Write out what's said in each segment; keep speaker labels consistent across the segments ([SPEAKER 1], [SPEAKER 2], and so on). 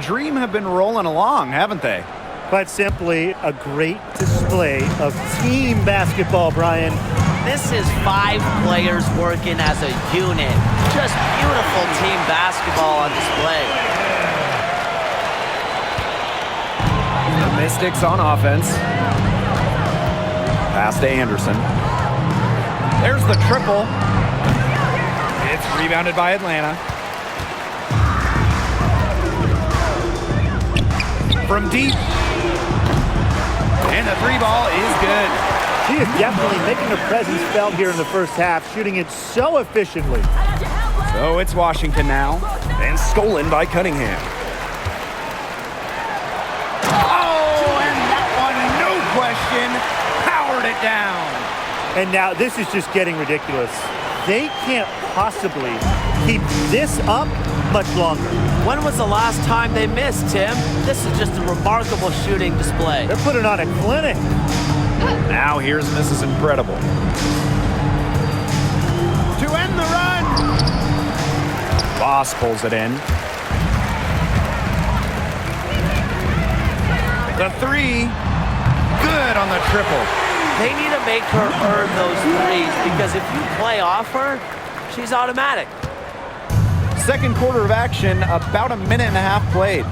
[SPEAKER 1] Dream have been rolling along, haven't they?
[SPEAKER 2] Quite simply, a great display of team basketball, Brian.
[SPEAKER 3] This is 5 players working as a unit. Just beautiful team basketball on display.
[SPEAKER 1] The Mystics on offense. Pass to Anderson. There's the triple. It's rebounded by Atlanta. From deep. And the 3-ball is good.
[SPEAKER 2] She is definitely making her presence felt here in the first half, shooting it so efficiently.
[SPEAKER 1] So it's Washington now. And stolen by Cunningham. Oh, and that one, no question, powered it down.
[SPEAKER 2] And now this is just getting ridiculous. They can't possibly keep this up much longer.
[SPEAKER 3] When was the last time they missed, Tim? This is just a remarkable shooting display.
[SPEAKER 2] They're putting on a clinic.
[SPEAKER 1] Now here's Mrs. Incredible. To end the run. Boss pulls it in. The 3. Good on the triple.
[SPEAKER 3] They need to make her earn those threes because if you play off her, she's automatic.
[SPEAKER 1] Second quarter of action, about a minute and a half played.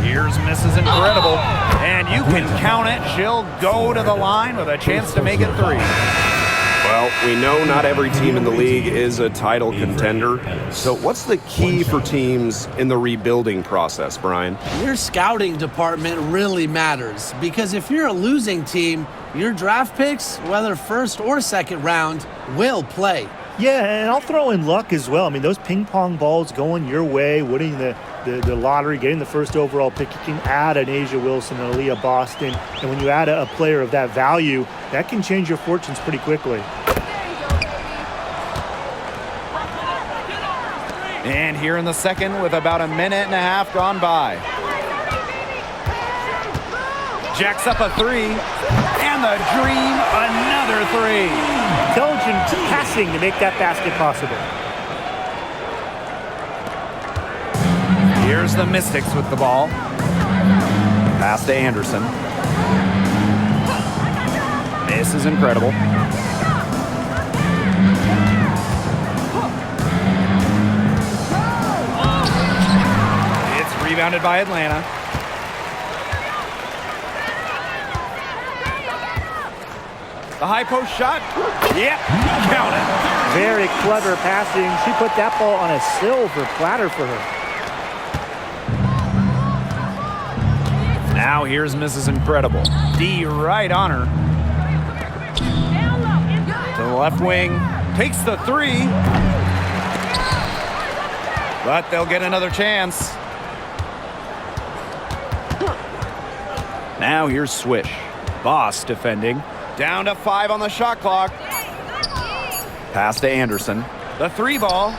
[SPEAKER 1] Here's Mrs. Incredible, and you can count it. She'll go to the line with a chance to make it 3.
[SPEAKER 4] Well, we know not every team in the league is a title contender. So what's the key for teams in the rebuilding process, Brian?
[SPEAKER 5] Your scouting department really matters because if you're a losing team, your draft picks, whether first or second round, will play.
[SPEAKER 2] Yeah, and I'll throw in luck as well. I mean, those ping pong balls going your way, winning the lottery, getting the first overall pick, you can add an Asia Wilson and Aaliyah Boston. And when you add a player of that value, that can change your fortunes pretty quickly.
[SPEAKER 1] And here in the second with about a minute and a half gone by. Jacks up a 3. And the Dream, another 3.
[SPEAKER 2] Intelligent passing to make that basket possible.
[SPEAKER 1] Here's the Mystics with the ball. Pass to Anderson. This is Incredible. It's rebounded by Atlanta. The high post shot. Yep, count it.
[SPEAKER 2] Very clever passing. She put that ball on a silver platter for her.
[SPEAKER 1] Now here's Mrs. Incredible. D right on her. To the left wing. Takes the 3. But they'll get another chance. Now here's Swish. Boss defending. Down to 5 on the shot clock. Pass to Anderson. The 3-ball.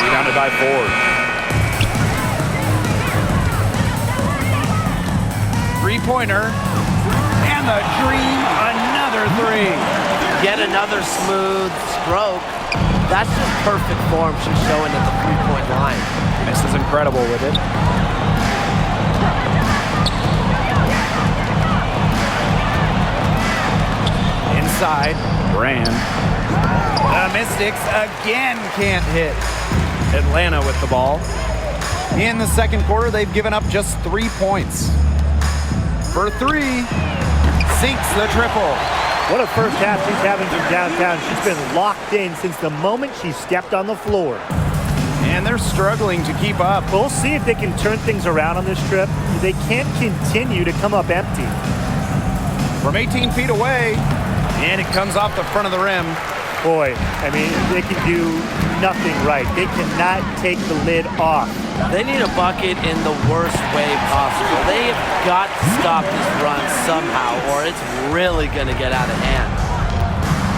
[SPEAKER 1] Rebounded by Ford. 3-pointer. And the Dream, another 3.
[SPEAKER 3] Get another smooth stroke. That's just perfect form she's showing at the 3-point line.
[SPEAKER 1] Mrs. Incredible with it. Inside, Brand. The Mystics again can't hit. Atlanta with the ball. In the second quarter, they've given up just 3 points. For 3, sinks the triple.
[SPEAKER 2] What a first half she's having from downtown. She's been locked in since the moment she stepped on the floor.
[SPEAKER 1] And they're struggling to keep up.
[SPEAKER 2] We'll see if they can turn things around on this trip. They can't continue to come up empty.
[SPEAKER 1] From 18 feet away, and it comes off the front of the rim.
[SPEAKER 2] Boy, I mean, they can do nothing right. They cannot take the lid off.
[SPEAKER 3] They need a bucket in the worst way possible. They have got to stop this run somehow, or it's really going to get out of hand.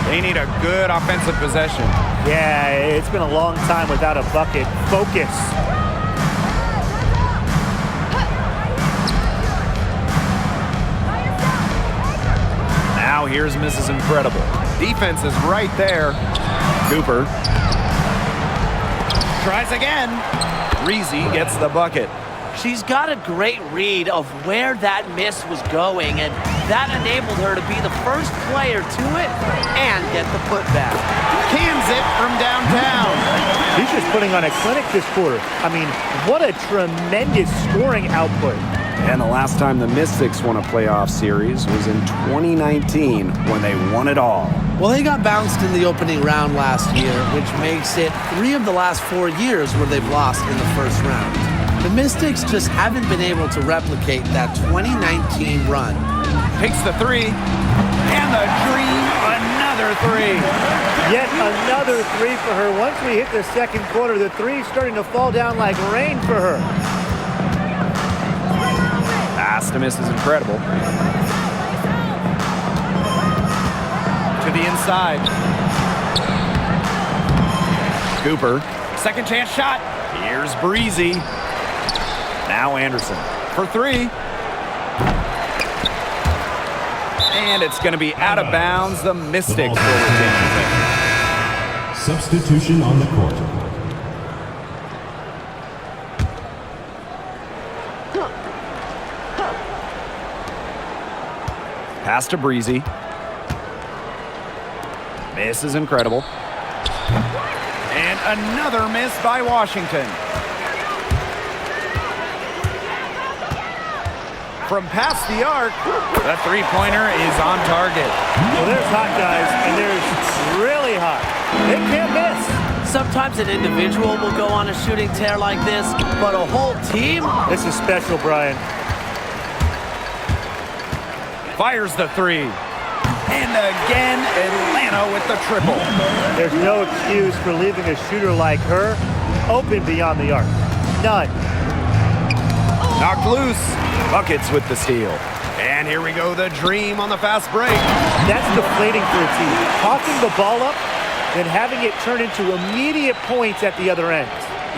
[SPEAKER 1] They need a good offensive possession.
[SPEAKER 2] Yeah, it's been a long time without a bucket. Focus.
[SPEAKER 1] Now here's Mrs. Incredible. Defense is right there. Cooper tries again. Breezy gets the bucket.
[SPEAKER 3] She's got a great read of where that miss was going, and that enabled her to be the first player to it and get the putback.
[SPEAKER 1] Cans it from downtown.
[SPEAKER 2] She's just putting on a clinic this quarter. I mean, what a tremendous scoring output.
[SPEAKER 4] And the last time the Mystics won a playoff series was in 2019 when they won it all.
[SPEAKER 5] Well, they got bounced in the opening round last year, which makes it 3 of the last 4 years where they've lost in the first round. The Mystics just haven't been able to replicate that 2019 run.
[SPEAKER 1] Takes the three. And the Dream, another three.
[SPEAKER 2] Yet another three for her. Once we hit the second quarter, the three's starting to fall down like rain for her.
[SPEAKER 1] Pass to miss is incredible. To the inside. Cooper, second chance shot. Here's Breezy. Now Anderson for three. And it's going to be out of bounds. The Mystics will retain.
[SPEAKER 6] Substitution on the court.
[SPEAKER 1] Pass to Breezy. Miss is incredible. And another miss by Washington. From past the arc, the three-pointer is on target.
[SPEAKER 2] Well, there's hot guys, and there's really hot. They can't miss.
[SPEAKER 3] Sometimes an individual will go on a shooting tear like this, but a whole team?
[SPEAKER 2] This is special, Brian.
[SPEAKER 1] Fires the three. And again, Atlanta with the triple.
[SPEAKER 2] There's no excuse for leaving a shooter like her open beyond the arc. None.
[SPEAKER 1] Knocked loose. Buckets with the steal. And here we go, the Dream on the fast break.
[SPEAKER 2] That's deflating for a team. Tossing the ball up, then having it turn into immediate points at the other end.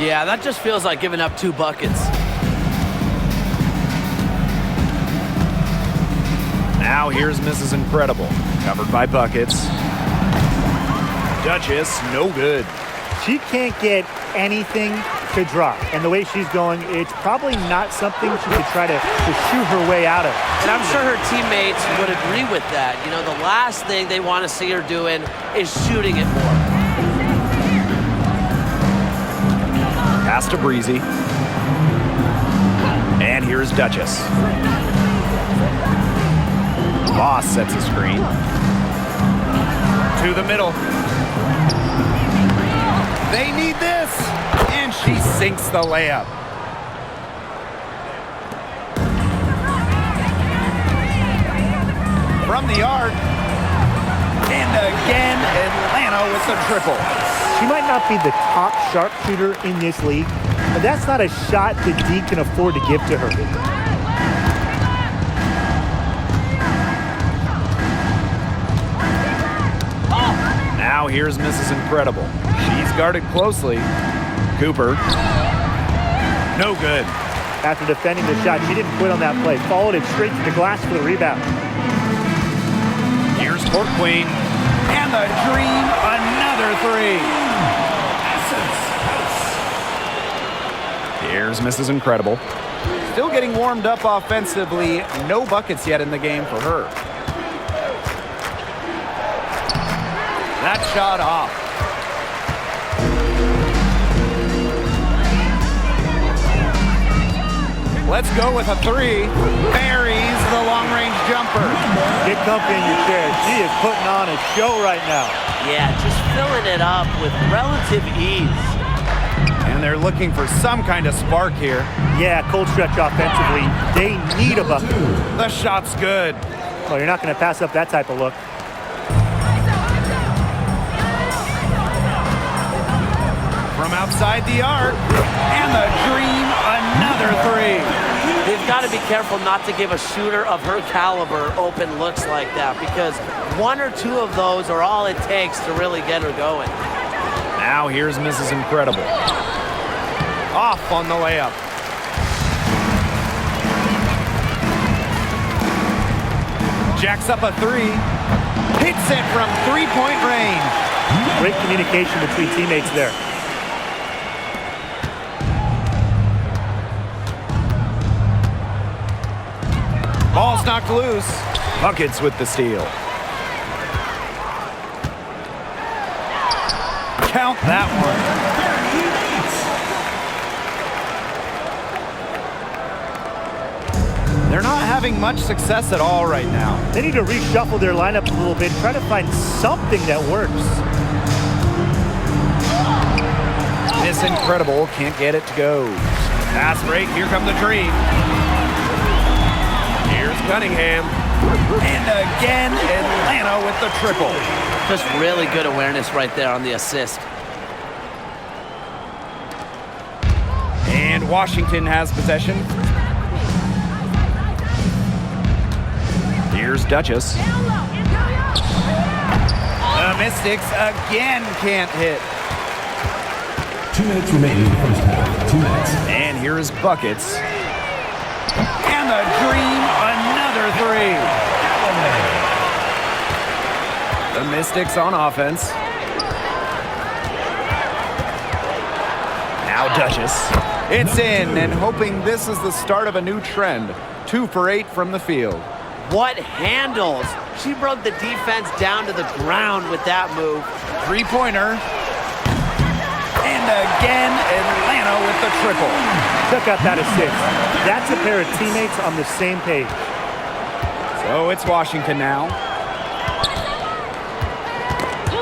[SPEAKER 3] Yeah, that just feels like giving up 2 buckets.
[SPEAKER 1] Now here's Mrs. Incredible. Covered by Buckets. Duchess, no good.
[SPEAKER 2] She can't get anything to drop. And the way she's going, it's probably not something she could try to shoot her way out of.
[SPEAKER 3] And I'm sure her teammates would agree with that. You know, the last thing they want to see her doing is shooting it more.
[SPEAKER 1] Pass to Breezy. And here's Duchess. Boss sets a screen. To the middle. They need this. And she sinks the layup. From the arc. And again, Atlanta with the triple.
[SPEAKER 2] She might not be the top sharpshooter in this league, but that's not a shot that D can afford to give to her.
[SPEAKER 1] Now here's Mrs. Incredible. She's guarded closely. Cooper. No good.
[SPEAKER 2] After defending the shot, she didn't quit on that play. Followed it straight to the glass for the rebound.
[SPEAKER 1] Here's Court Queen. And the Dream, another three. Here's Mrs. Incredible. Still getting warmed up offensively. No buckets yet in the game for her. That shot off. Let's go with a three. Buries the long-range jumper.
[SPEAKER 2] Get comfy in your chair. She is putting on a show right now.
[SPEAKER 3] Yeah, just filling it up with relative ease.
[SPEAKER 1] And they're looking for some kind of spark here.
[SPEAKER 2] Yeah, cold stretch offensively. They need a bucket.
[SPEAKER 1] The shot's good.
[SPEAKER 2] Well, you're not going to pass up that type of look.
[SPEAKER 1] From outside the arc. And the Dream, another three.
[SPEAKER 3] They've got to be careful not to give a shooter of her caliber open looks like that, because 1 or 2 of those are all it takes to really get her going.
[SPEAKER 1] Now here's Mrs. Incredible. Off on the layup. Jacks up a three. Hits it from three-point range.
[SPEAKER 2] Great communication between teammates there.
[SPEAKER 1] Ball's knocked loose. Buckets with the steal. Count that one. They're not having much success at all right now.
[SPEAKER 2] They need to reshuffle their lineup a little bit, try to find something that works.
[SPEAKER 1] Miss Incredible can't get it to go. Pass break, here come the Dream.
[SPEAKER 4] Here's Cunningham.
[SPEAKER 1] And again, Atlanta with the triple.
[SPEAKER 3] Just really good awareness right there on the assist.
[SPEAKER 1] And Washington has possession. Here's Duchess. The Mystics again can't hit.
[SPEAKER 6] 2 minutes remaining in the first half. 2 minutes.
[SPEAKER 1] And here is Buckets. And the Dream, another three. The Mystics on offense. Now Duchess. It's in, and hoping this is the start of a new trend. 2 for 8 from the field.
[SPEAKER 3] What handles? She broke the defense down to the ground with that move.
[SPEAKER 1] Three-pointer. And again, Atlanta with the triple.
[SPEAKER 2] Took out that assist. That's a pair of teammates on the same page.
[SPEAKER 1] So it's Washington now.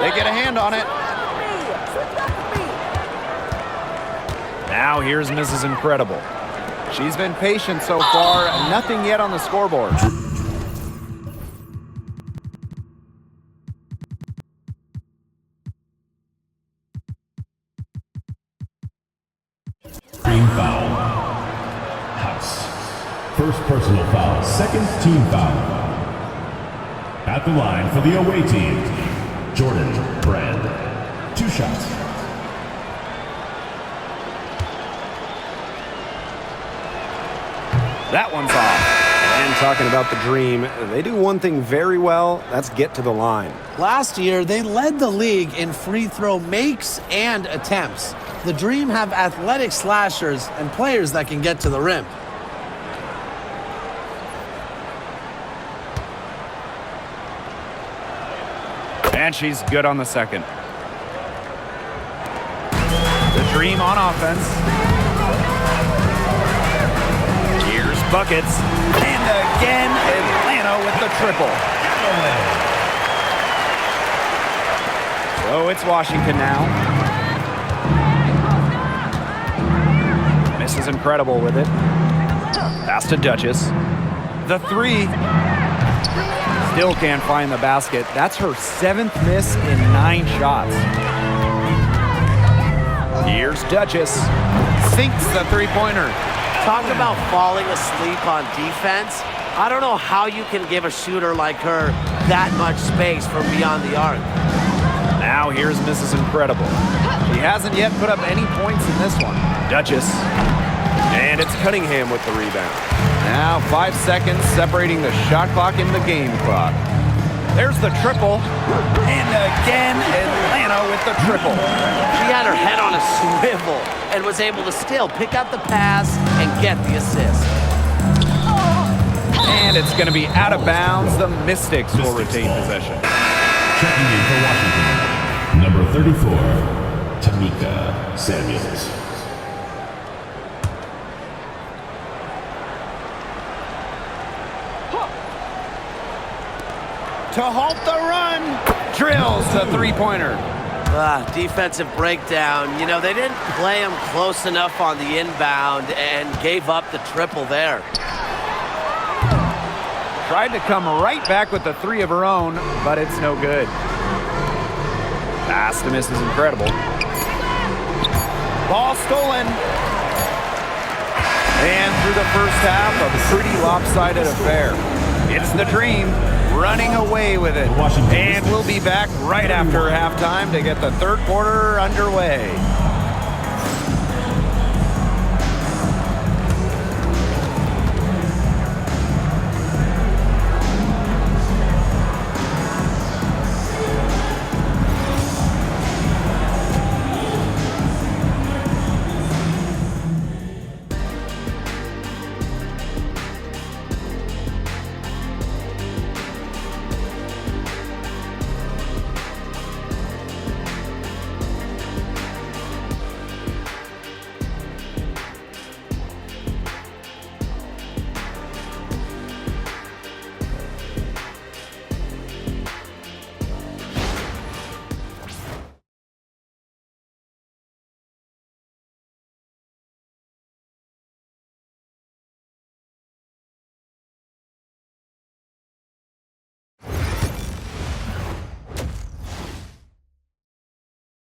[SPEAKER 1] They get a hand on it. Now here's Mrs. Incredible. She's been patient so far. Nothing yet on the scoreboard.
[SPEAKER 6] Green foul. House. First personal foul. Second team foul. At the line for the away team, Jordan Brand. 2 shots.
[SPEAKER 1] That one's off.
[SPEAKER 4] And talking about the Dream, they do one thing very well. That's get to the line.
[SPEAKER 5] Last year, they led the league in free throw makes and attempts. The Dream have athletic slashers and players that can get to the rim.
[SPEAKER 1] And she's good on the second. The Dream on offense. Here's Buckets. And again, Atlanta with the triple. So it's Washington now. Mrs. Incredible with it. Pass to Duchess. The three. Still can't find the basket. That's her 7th miss in 9 shots. Here's Duchess. Sinks the three-pointer.
[SPEAKER 3] Talk about falling asleep on defense. I don't know how you can give a shooter like her that much space from beyond the arc.
[SPEAKER 1] Now here's Mrs. Incredible. She hasn't yet put up any points in this one. Duchess.
[SPEAKER 4] And it's Cunningham with the rebound.
[SPEAKER 1] Now 5 seconds separating the shot clock and the game clock. There's the triple. And again, Atlanta with the triple.
[SPEAKER 3] She had her head on a swivel and was able to still pick up the pass and get the assist.
[SPEAKER 1] And it's going to be out of bounds. The Mystics will retain possession.
[SPEAKER 6] Checking in for Washington, number 34, Tamika Samuels.
[SPEAKER 1] To halt the run. Drills the three-pointer.
[SPEAKER 3] Defensive breakdown. You know, they didn't play him close enough on the inbound and gave up the triple there.
[SPEAKER 1] Tried to come right back with the three of her own, but it's no good. Pass to Mrs. Incredible. Ball stolen. And through the first half, a pretty lopsided affair. It's the Dream running away with it. And we'll be back right after halftime to get the third quarter underway.